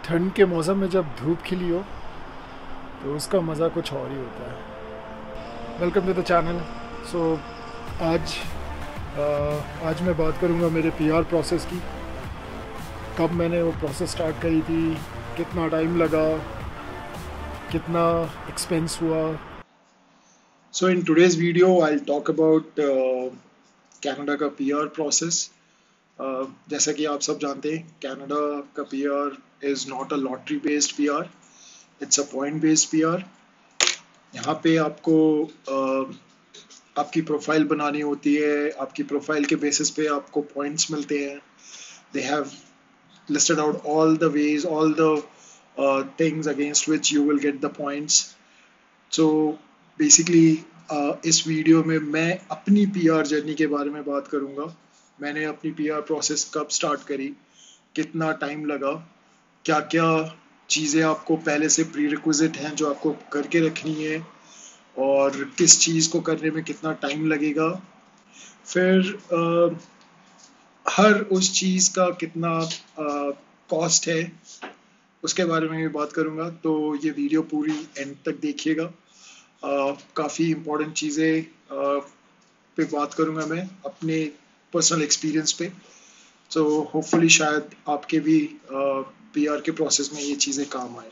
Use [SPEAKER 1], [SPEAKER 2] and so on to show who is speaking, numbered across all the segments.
[SPEAKER 1] ठंड के मौसम में जब धूप खिली हो तो उसका मज़ा कुछ और ही होता है। Welcome to the channel. So आज आज मैं बात करूँगा मेरे पीआर प्रोसेस की। कब मैंने वो प्रोसेस स्टार्ट करी थी, कितना टाइम लगा, कितना एक्सपेंस हुआ। So in today's video I talk about Canada का पीआर प्रोसेस। जैसा कि आप सब जानते हैं, कनाडा का PR is not a lottery based PR, it's a point based PR. यहाँ पे आपको आपकी प्रोफाइल बनानी होती है। आपकी प्रोफाइल के बेसिस पे आपको पॉइंट्स मिलते हैं। They have listed out all the ways, all the things against which you will get the points. So basically इस वीडियो में मैं अपनी पीआर जर्नी के बारे में बात करूँगा। मैंने अपनी पीआर प्रोसेस कब स्टार्ट करी, कितना टाइम लगा, क्या क्या चीज़ें आपको पहले से प्री रिक्विजिट हैं जो आपको करके रखनी है, और किस चीज़ को करने में कितना टाइम लगेगा, फिर हर उस चीज़ का कितना कॉस्ट है, उसके बारे में भी बात करूँगा। तो ये वीडियो पूरी एंड तक देखिएगा। काफ़ी इम्पोर्टेंट चीज़ें पे बात करूँगा मैं अपने पर्सनल एक्सपीरियंस पे। सो होपफुली शायद आपके भी पीआर के प्रोसेस में ये चीज़ें काम आए।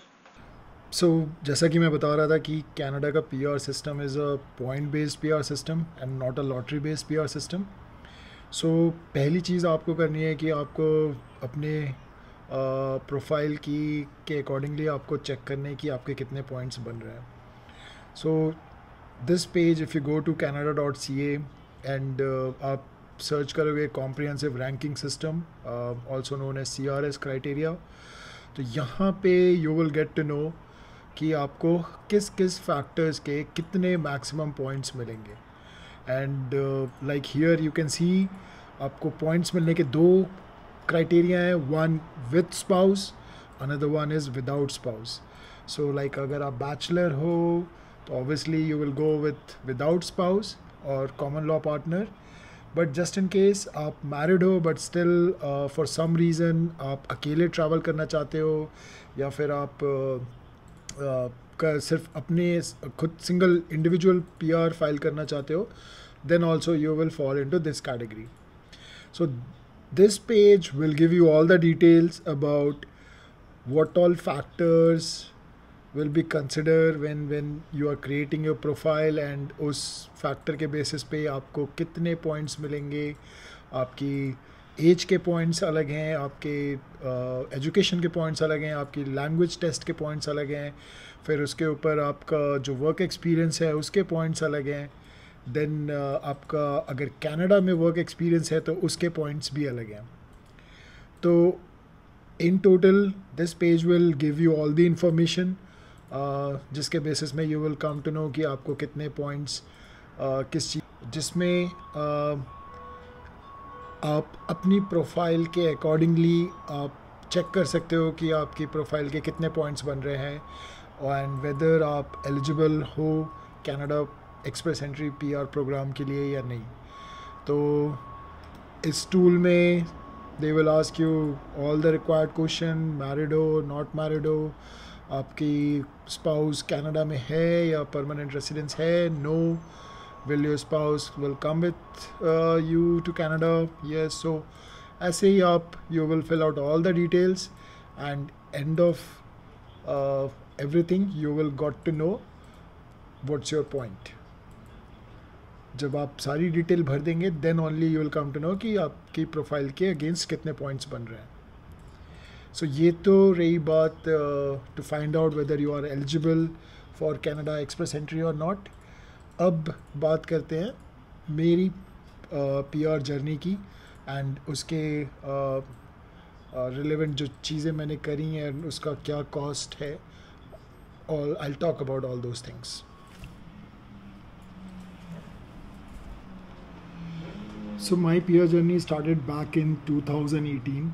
[SPEAKER 1] सो जैसा कि मैं बता रहा था कि कनाडा का PR system is a point based PR system and not a lottery based PR system. So पहली चीज़ आपको करनी है कि आपको अपने प्रोफाइल की के अकॉर्डिंगली आपको चेक करने की आपके कितने पॉइंट्स बन रहे हैं। So this page, if you go to canada.ca and आप सर्च करोगे comprehensive ranking system, also known as CRS criteria, तो यहाँ पे you will get to know कि आपको किस किस फैक्टर्स के कितने मैक्सिमम पॉइंट्स मिलेंगे। And like here you can see आपको पॉइंट्स मिलने के दो क्राइटेरिया हैं, one with spouse, another one is without spouse. So like अगर आप बैचलर हो तो obviously you will go without spouse और common law partner. But just in case आप मैरिड हो but still for some reason आप अकेले ट्रैवल करना चाहते हो, या फिर आप का सिर्फ अपने खुद सिंगल इंडिविजुअल पीआर फाइल करना चाहते हो, then also you will fall into this category. So this page will give you all the details about what all factors will be considered when you are creating your profile, and उस factor के basis पे आपको कितने points मिलेंगे। आपकी as के points अलग हैं, आपके एजुकेशन के पॉइंट्स अलग हैं, आपकी लैंग्वेज टेस्ट के पॉइंट्स अलग हैं, फिर उसके ऊपर आपका जो वर्क एक्सपीरियंस है उसके पॉइंट्स अलग हैं। देन आपका अगर कनाडा में वर्क एक्सपीरियंस है तो उसके पॉइंट्स भी अलग हैं। तो in total this page will give you all the information, जिसके बेसिस में you will come to know कि आपको कितने पॉइंट्स किस चीज़, जिसमें आप अपनी प्रोफाइल के अकॉर्डिंगली आप चेक कर सकते हो कि आपकी प्रोफाइल के कितने पॉइंट्स बन रहे हैं, एंड वेदर आप एलिजिबल हो Canada express entry PR program के लिए या नहीं। तो इस टूल में they will ask you all the required question, married हो, नॉट मैरिड हो, आपकी स्पाउस कनाडा में है या परमानेंट रेसिडेंस है, no, will your spouse will come with you to Canada, yes. So ऐसे ही आप you will fill out all the details, and end of everything you will got to know what's your point. जब आप सारी detail भर देंगे then only you will come to know कि आपकी profile के अगेंस्ट कितने पॉइंट्स बन रहे हैं। सो ये तो रही बात to find out whether you are eligible for Canada express entry और नॉट। अब बात करते हैं मेरी पीआर जर्नी की एंड उसके रिलेवेंट जो चीज़ें मैंने करी हैं उसका क्या कॉस्ट है, और I will talk about all those things. So my peer journey started back in 2018.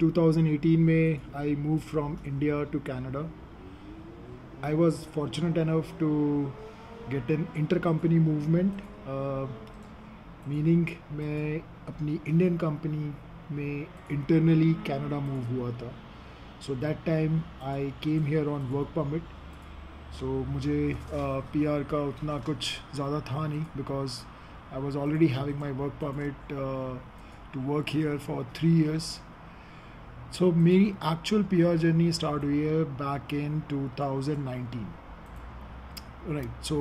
[SPEAKER 1] 2018 में I moved from India to Canada. I was fortunate enough to get an intercompany movement, meaning मैं अपनी Indian company में internally Canada move हुआ था। So that time I came here on work permit. So मुझे PR का उतना कुछ ज़्यादा था नहीं, because I was already having my work permit to work here for 3 years. So मेरी actual PR journey start हुई है back in 2019. Right. So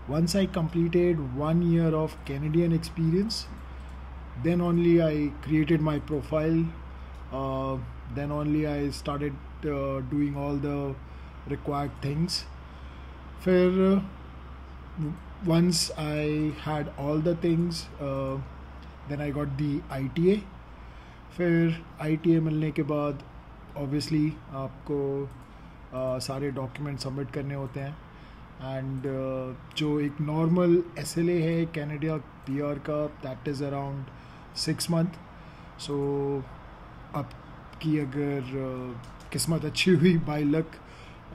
[SPEAKER 1] once I completed 1 year of Canadian experience, then only I created my profile. Then only I started doing all the required things. फिर once I had all the things, then I got the ITA. फिर ITA मिलने के बाद obviously आपको सारे document submit करने होते हैं, एंड जो एक नॉर्मल SLA है कैनेडा PR का, that is around 6 month. So आपकी अगर किस्मत अच्छी हुई, by luck,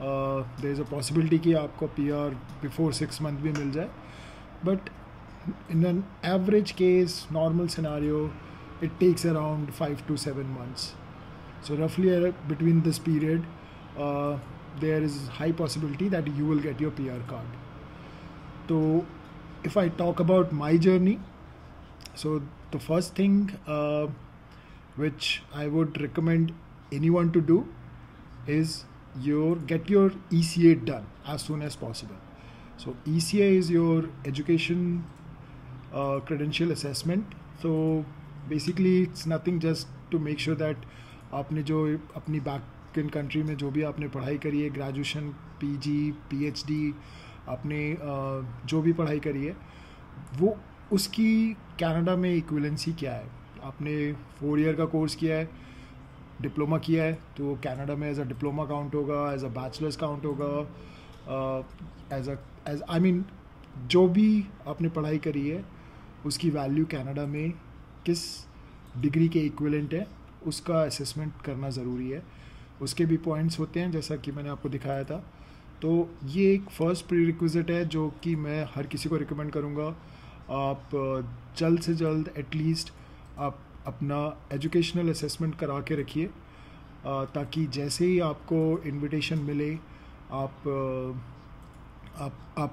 [SPEAKER 1] there is a possibility कि आपको PR बिफोर 6 month भी मिल जाए. But in an average case, normal scenario, it takes around 5 to 7 months. So roughly between this period, there is high possibility that you will get your PR card. So if I talk about my journey, so the first thing which I would recommend anyone to do is get your ECA done as soon as possible. So ECA is your education credential assessment. So basically it's nothing, just to make sure that आपने जो अपनी back in country में जो भी आपने पढ़ाई करी है, ग्रेजुएशन, PG, PhD, आपने जो भी पढ़ाई करी है, वो उसकी कनाडा में इक्विवेलेंसी क्या है. आपने 4 year का कोर्स किया है, डिप्लोमा किया है, तो कनाडा में एज अ डिप्लोमा काउंट होगा, एज अ बैचलर्स काउंट होगा, एज आई मीन जो भी आपने पढ़ाई करी है उसकी वैल्यू कनाडा में किस डिग्री के इक्विवेलेंट है, उसका असेसमेंट करना ज़रूरी है. उसके भी पॉइंट्स होते हैं जैसा कि मैंने आपको दिखाया था. तो ये एक फ़र्स्ट प्रीरिक्विजिट है जो कि मैं हर किसी को रिकमेंड करूँगा. आप जल्द से जल्द एटलीस्ट आप अपना एजुकेशनल असेसमेंट करा के रखिए, ताकि जैसे ही आपको इनविटेशन मिले आप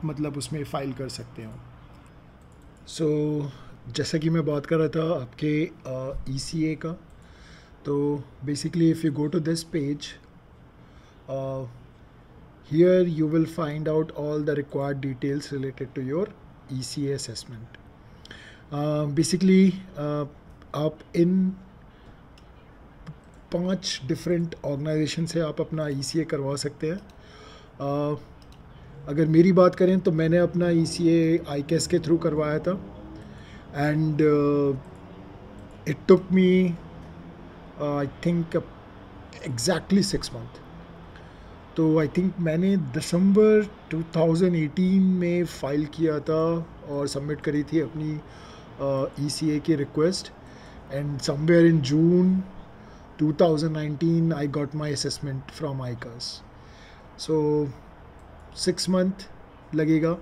[SPEAKER 1] मतलब उसमें फ़ाइल कर सकते हो. सो जैसा कि मैं बात कर रहा था आपके ECA का, तो basically if you go to this page, here you will find out all the required details related to your ECA assessment. Basically आप इन 5 डिफरेंट ऑर्गेनाइजेशन से आप अपना ECA करवा सकते हैं. अगर मेरी बात करें तो मैंने अपना ECA ICAS के थ्रू करवाया था, and it took me I think exactly 6 months. तो I think मैंने दिसंबर 2018 में फ़ाइल किया था और सबमिट करी थी अपनी ECA की request, and somewhere in June 2019 I got my assessment from ICAS. So 6 month लगेगा.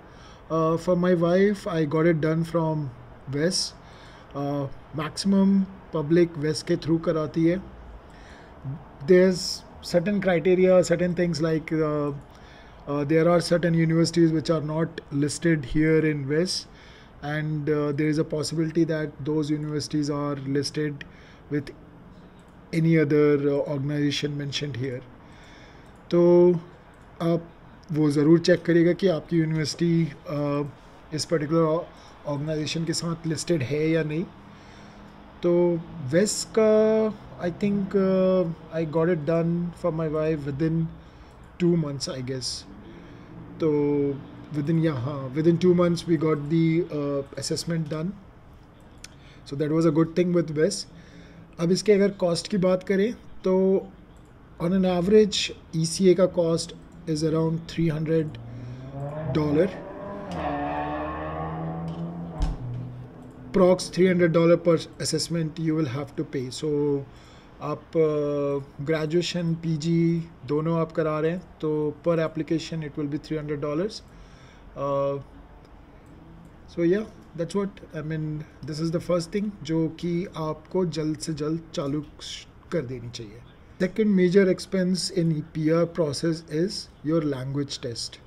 [SPEAKER 1] For my wife I got it done from WES. Maximum public WES के थ्रू कराती है. There's certain criteria, certain things like there are certain universities which are not listed here in WES, and there is a possibility that those universities are listed with any other organization mentioned here. तो आप वो ज़रूर check करिएगा कि आपकी university इस particular organisation के साथ लिस्टेड है या नहीं. तो वेस का I think I got it done for my wife within 2 months I guess. तो within 2 months we got the assessment done. So that was a good thing with वेस. अब इसके अगर कॉस्ट की बात करें तो ऑन एन एवरेज ECA का cost is around $300. Prox $300 per assessment you will have to pay. So आप ग्रेजुएशन PG दोनों आप करा रहे हैं तो पर application it will be $300. So yeah, that's what I mean. This is the first thing जो कि आपको जल्द से जल्द चालू कर देनी चाहिए. Second major expense in PR process is your language test.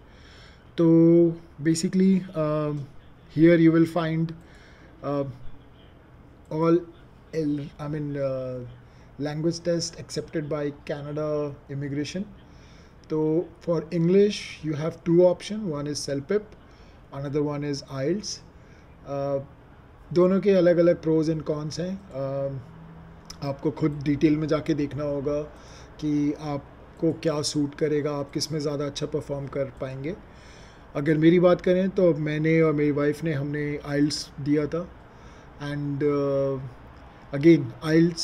[SPEAKER 1] So basically here you will find uh, all language test accepted by Canada immigration. So for English you have two options. One is CELPIP, another one is IELTS. दोनों के अलग अलग pros and cons हैं. आपको खुद detail में जाके देखना होगा कि आपको क्या सूट करेगा, आप किस में ज़्यादा अच्छा परफॉर्म कर पाएंगे. अगर मेरी बात करें तो मैंने और मेरी वाइफ ने हमने IELTS दिया था. And again IELTS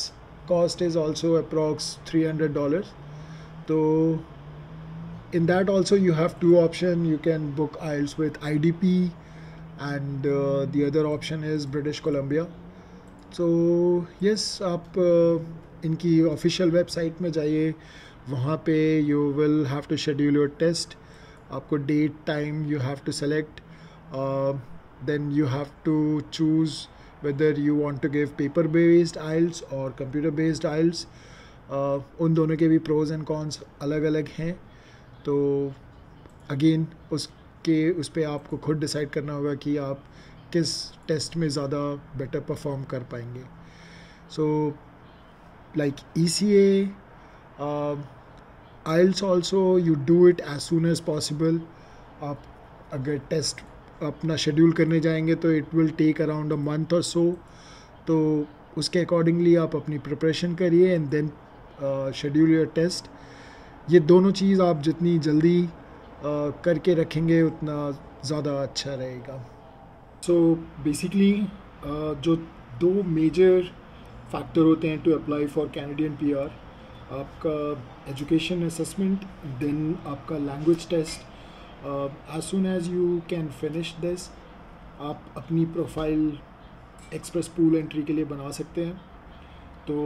[SPEAKER 1] cost is also approx $300. तो in that also you have two options. You can book IELTS with IDP and the other option is British Columbia. So yes, आप इनकी official website में जाइए, वहाँ पे you will have to schedule your test. आपको date time you have to select, then you have to choose whether you want to give paper based IELTS or computer based IELTS. उन दोनों के भी pros and cons अलग अलग हैं. तो again उस पर आपको खुद डिसाइड करना होगा कि आप किस टेस्ट में ज़्यादा बेटर परफॉर्म कर पाएंगे. So like ECA, IELTS also you do it as soon as possible. आप अगर टेस्ट अपना शेड्यूल करने जाएंगे तो it will take around a month और सो. तो उसके अकॉर्डिंगली आप अपनी प्रिपरेशन करिए and then schedule your test. ये दोनों चीज़ आप जितनी जल्दी करके रखेंगे उतना ज़्यादा अच्छा रहेगा. सो बेसिकली जो दो मेजर फैक्टर होते हैं to apply for Canadian PR, आपका एजुकेशन असेसमेंट, देन आपका language test. As soon as you can finish this, आप अपनी प्रोफाइल एक्सप्रेस पूल एंट्री के लिए बना सकते हैं. तो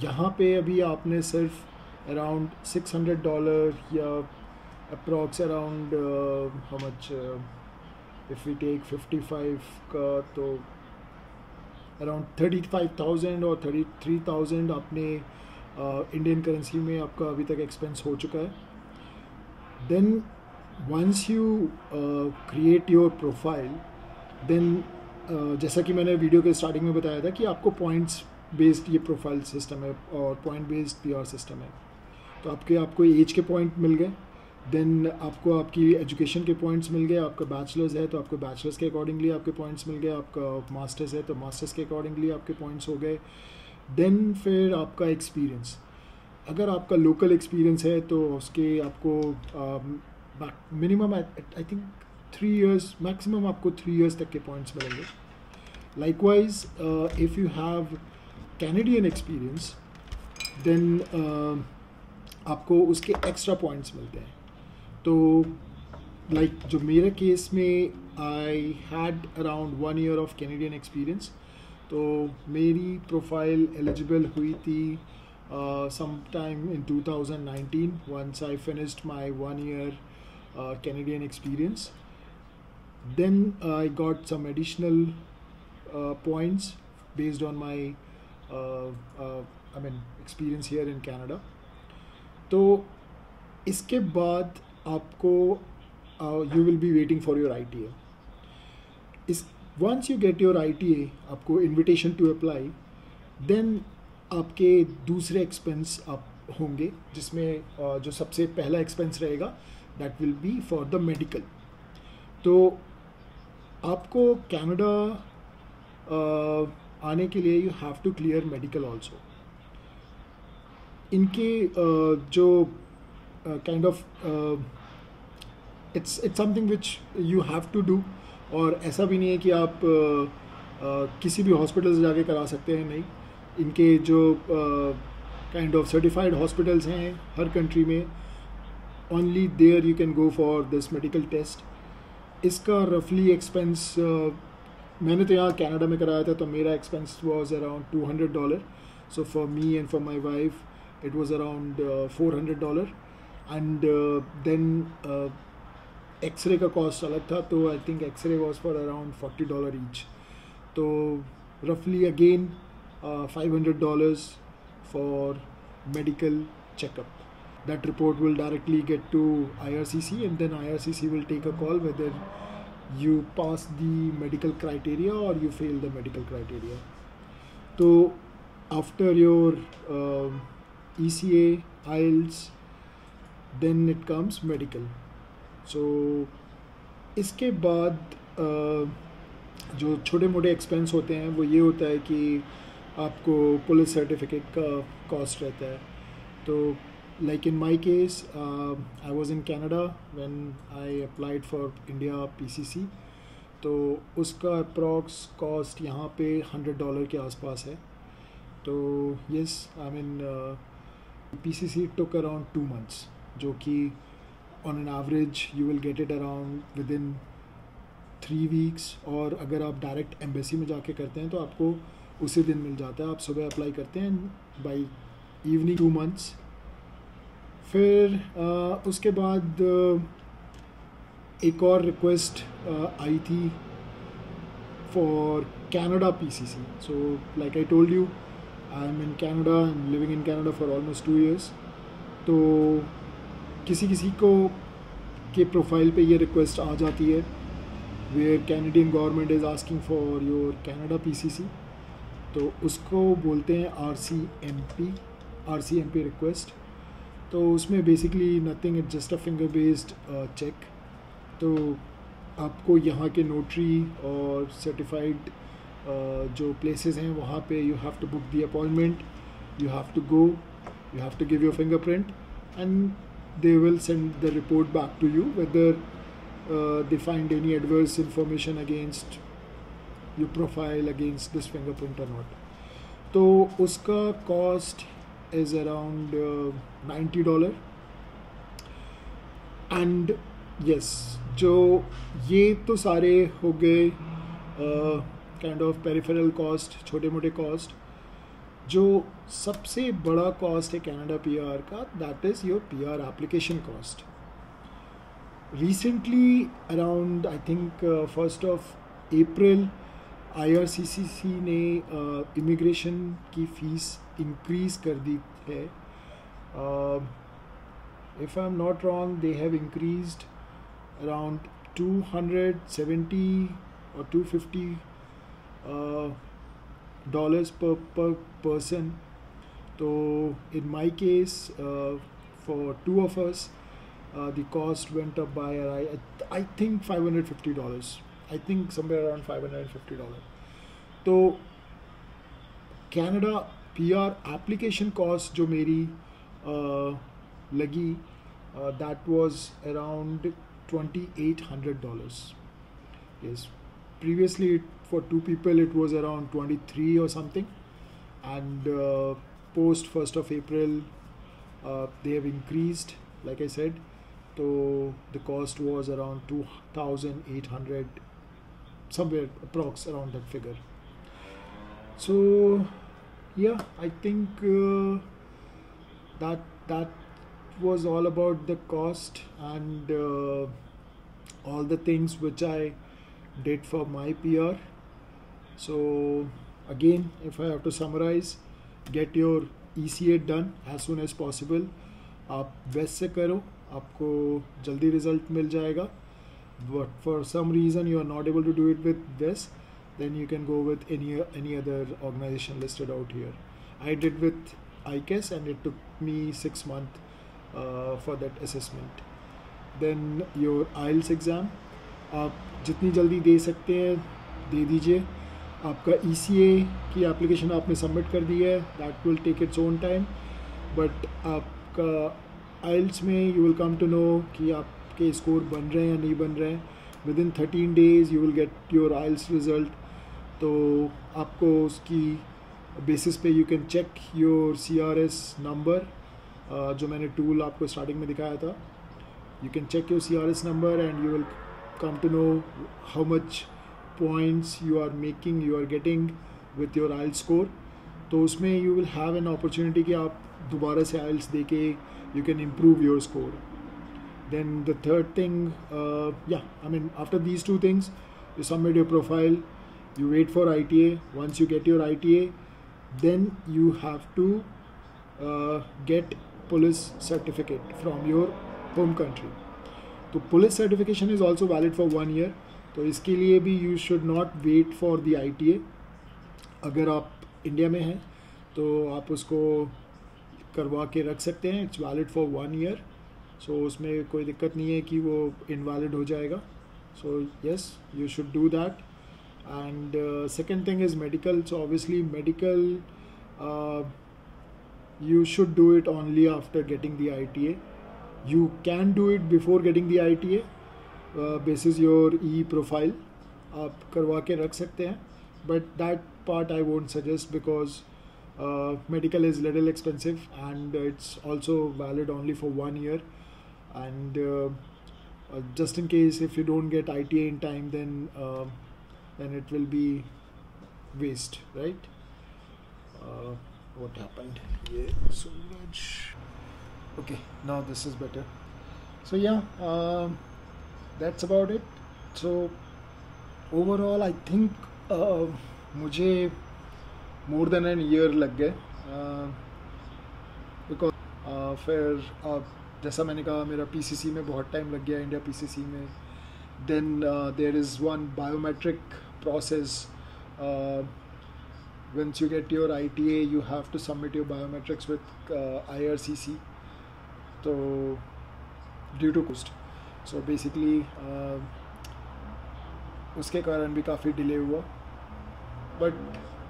[SPEAKER 1] यहाँ पे अभी आपने सिर्फ अराउंड $600 या approx around how much if we take 55 का तो अराउंड 35,000 और 33,000 आपने इंडियन करेंसी में आपका अभी तक एक्सपेंस हो चुका है. Then once you create your profile, then जैसा कि मैंने वीडियो के स्टार्टिंग में बताया था कि आपको पॉइंट्स बेस्ड ये प्रोफाइल सिस्टम है और पॉइंट बेस्ड PR सिस्टम है. तो आपको एज के पॉइंट मिल गए, देन आपको आपकी एजुकेशन के पॉइंट्स मिल गए. आपका बैचलर्स है तो आपको बैचलर्स के अकॉर्डिंगली आपके पॉइंट्स मिल गए. आपका मास्टर्स है तो मास्टर्स के अकॉर्डिंगली आपके पॉइंट्स हो गए. देन फिर आपका एक्सपीरियंस, अगर आपका लोकल एक्सपीरियंस है तो उसके आपको minimum I think 3 years, maximum आपको 3 years तक के पॉइंट्स मिलेंगे. Likewise if you have Canadian experience then आपको उसके एक्स्ट्रा पॉइंट्स मिलते हैं. तो लाइक जो मेरे केस में I had around 1 year of Canadian experience. तो मेरी प्रोफाइल एलिजिबल हुई थी some time in 2019 once I finished my 1 year Canadian experience. Then I got some additional points based on my experience here in Canada. तो इसके बाद आपको you will be waiting for your ITA. Once you get your ITA, आपको invitation to apply, then आपके दूसरे expense आप होंगे जिसमें जो सबसे पहला एक्सपेंस रहेगा that will be for the medical. तो आपको कनाडा आने के लिए you have to clear medical also. इनके जो kind of it's something which you have to do. और ऐसा भी नहीं है कि आप किसी भी हॉस्पिटल से जाके करा सकते हैं, नहीं. इनके जो काइंड ऑफ सर्टिफाइड हॉस्पिटल्स हैं हर कंट्री में, only there you can go for this medical test. इसका रफली एक्सपेंस मैंने तो यहाँ कनाडा में कराया था तो मेरा expense was around $200. So for me and for my wife it was around $400. And then x-ray का कॉस्ट अलग था, तो I think x-ray was for around $40 each. तो रफली again $500 for medical checkup. That report will directly get to IRCC, and then IRCC will take a call whether you pass the medical criteria or you fail the medical criteria. So after your ECA, IELTS, then it comes medical. So इसके बाद जो छोटे मोटे expense होते हैं वो ये होता है कि आपको पुलिस सर्टिफिकेट का कॉस्ट रहता है. तो like in my case, I was in Canada when I applied for India PCC. तो उसका अप्रॉक्स कॉस्ट यहाँ पे $100 के आसपास है. तो yes, I mean PCC took around 2 months, जो कि on an average you will get it around within 3 weeks. और अगर आप डायरेक्ट एम्बेसी में जाके करते हैं तो आपको उसी दिन मिल जाता है. आप सुबह अप्लाई करते हैं, बाई इवनिंग 2 months. फिर उसके बाद एक और रिक्वेस्ट आई थी for Canada PCC. So like I told you, I am in Canada, I am living in Canada for almost 2 years. तो किसी को के प्रोफाइल पे ये रिक्वेस्ट आ जाती है where Canadian government is asking for your Canada PCC. तो उसको बोलते हैं RCMP रिक्वेस्ट. तो उसमें basically nothing, it's just a finger based check. तो आपको यहाँ के नोटरी और सर्टिफाइड जो प्लेसेस हैं वहाँ पे you have to book the appointment, you have to go, you have to give your fingerprint, and they will send the report back to you whether they find any adverse information against your profile, against this fingerprint or not. तो उसका cost is around $90. and yes, जो ये तो सारे हो गए kind of peripheral cost, छोटे मोटे cost. जो सबसे बड़ा कॉस्ट है कनाडा PR का, that is your PR application cost. Recently around I think 1st of April IRCC ने इमिग्रेशन की फ़ीस इंक्रीज़ कर दी है. If I am not wrong, they have increased around $270 or $250 per person. So in my case, for 2 of us, the cost went up by I think $550. I think somewhere around $550. तो Canada PR application cost जो मेरी लगी, that was around $2,800. Yes, previously for 2 people it was around 23 or something, and post 1st of April they have increased, like I said. So the cost was around 2,800, somewhere approx around that figure. So yeah, I think that was all about the cost and all the things which I did for my PR. So again, if I have to summarize, get your ECA done as soon as possible. आप waste से करो, आपको जल्दी result मिल जाएगा. But for some reason you are not able to do it with West, then you can go with any other organization listed out here. I did with ICAS and it took me 6 months for that assessment. Then your IELTS exam, आप जितनी जल्दी दे सकते हैं दे दीजिए. आपका ECA की application आपने submit कर दी है, that will take its own time. But आपका IELTS में you will come to know कि आपके स्कोर बन रहे हैं या नहीं बन रहे हैं. Within 13 days you will get your IELTS result. तो आपको उसकी बेसिस पे you can check your CRS number, जो मैंने टूल आपको स्टार्टिंग में दिखाया था. You can check your CRS number and you will come to know how much points you are making, you are getting with your IELTS score. तो उसमें you will have an opportunity कि आप दोबारा से IELTS दे के you can improve your score. Then the third thing, I mean after these 2 things, you submit your profile, you wait for ITA. Once you get your ITA, then you have to get police certificate from your home country. तो police certification is also valid for 1 year. तो इसके लिए भी you should not wait for the ITA. अगर आप India में हैं तो आप उसको करवा के रख सकते हैं. It's valid for 1 year. So उसमें कोई दिक्कत नहीं है कि वो इनवैलिड हो जाएगा. So yes, you should do that. And second thing is medical. So obviously medical, you should do it only after getting the ITA. You can do it before getting the ITA. Basis your e-profile आप करवा के रख सकते हैं, but that part I won't suggest because medical is little expensive and it's also valid only for 1 year. And just in case if you don't get ITA in time, then it will be waste, right? What happened? Yeah, so much. Okay, now this is better. So yeah, that's about it. So overall I think मुझे more than an year लग गए, because फिर जैसा मैंने कहा मेरा PCC में बहुत टाइम लग गया, इंडिया PCC में. Then there is one biometric process. Once you get your ITA, you have to submit your biometrics with IRCC. So due to cost, so basically उसके कारण भी काफ़ी डिले हुआ. But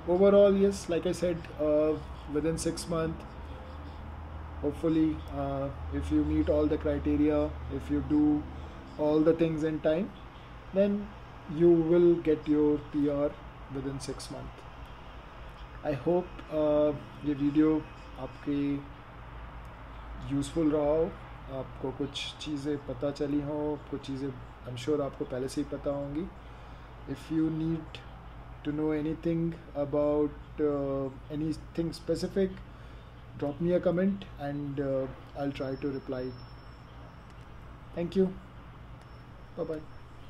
[SPEAKER 1] overall yes, like I said, within 6 months, hopefully, if you meet all the criteria, if you do all the things in time, then you will get your PR within 6 months. I hope ये video आपके useful रहा हो, आपको कुछ चीज़ें पता चली हो, कुछ चीज़ें आई एम श्योर आपको पहले से ही पता होंगी. If you need to know anything about anything specific, drop me a comment and I'll try to reply. Thank you. Bye-bye.